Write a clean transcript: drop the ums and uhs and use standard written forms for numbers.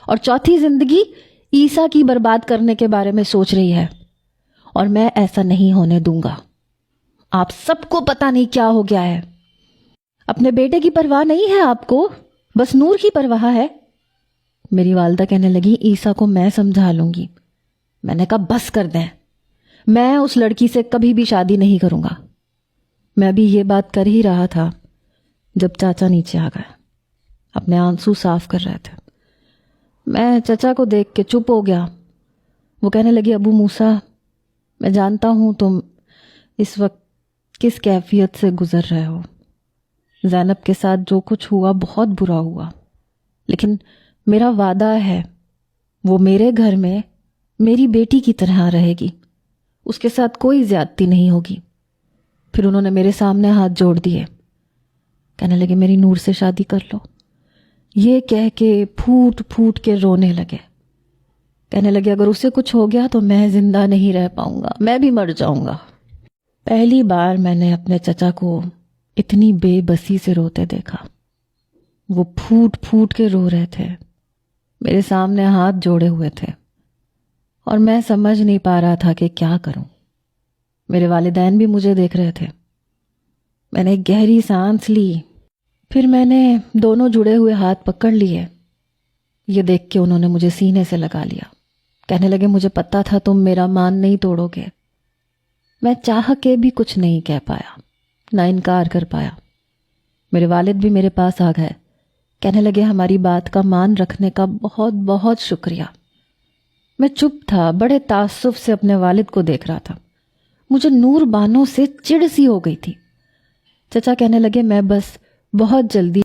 اور چوتھی زندگی عیسیٰ کی برباد کرنے کے بارے میں سوچ رہی ہے، اور میں ایسا نہیں ہونے دوں گا۔ آپ سب کو پتہ نہیں کیا ہو گیا ہے۔ اپنے بیٹے کی پرواہ نہیں ہے آپ کو، بس نور کی پرواہ ہے۔ میری والدہ کہنے لگی عیسیٰ کو میں سمجھا لوں گی۔ میں نے کہا بس کر دیں، میں اس لڑکی سے کبھی بھی شادی نہیں کروں گا۔ میں بھی یہ بات کر ہی رہا تھا جب چاچا نیچے آ گئے، اپنے آنسو صاف کر رہے تھے۔ میں چچا کو دیکھ کے چپ ہو گیا۔ وہ کہنے لگی ابو موسیٰ، میں جانتا ہوں تم اس وقت کس کیفیت سے گزر رہے ہو۔ زینب کے ساتھ جو کچھ ہوا بہت برا ہوا، لیکن میرا وعدہ ہے وہ میرے گھر میں میری بیٹی کی طرح رہے گی، اس کے ساتھ کوئی زیادتی نہیں ہوگی۔ پھر انہوں نے میرے سامنے ہاتھ جوڑ دیے، کہنے لگے میری نور سے شادی کر لو۔ یہ کہہ کے پھوٹ پھوٹ کے رونے لگے، کہنے لگے اگر اسے کچھ ہو گیا تو میں زندہ نہیں رہ پاؤں گا، میں بھی مر جاؤں گا۔ پہلی بار میں نے اپنے چچا کو اتنی بے بسی سے روتے دیکھا۔ وہ پھوٹ پھوٹ کے رو رہے تھے، میرے سامنے ہاتھ جوڑے ہوئے تھے، اور میں سمجھ نہیں پا رہا تھا کہ کیا کروں۔ میرے والدین بھی مجھے دیکھ رہے تھے۔ میں نے ایک گہری سانس لی، پھر میں نے دونوں جڑے ہوئے ہاتھ پکڑ لیے۔ یہ دیکھ کے انہوں نے مجھے سینے سے لگا لیا، کہنے لگے مجھے پتا تھا تم میرا مان نہیں توڑو گے۔ میں چاہ کے بھی کچھ نہیں کہہ پایا، نہ انکار کر پایا۔ میرے والد بھی میرے پاس آ گئے، کہنے لگے ہماری بات کا مان رکھنے کا بہت بہت شکریہ۔ میں چپ تھا، بڑے تعصب سے اپنے والد کو دیکھ رہا تھا۔ مجھے نور بانو سے چڑ سی ہو گئی تھی۔ چچا کہنے لگے میں بس بہت جلدی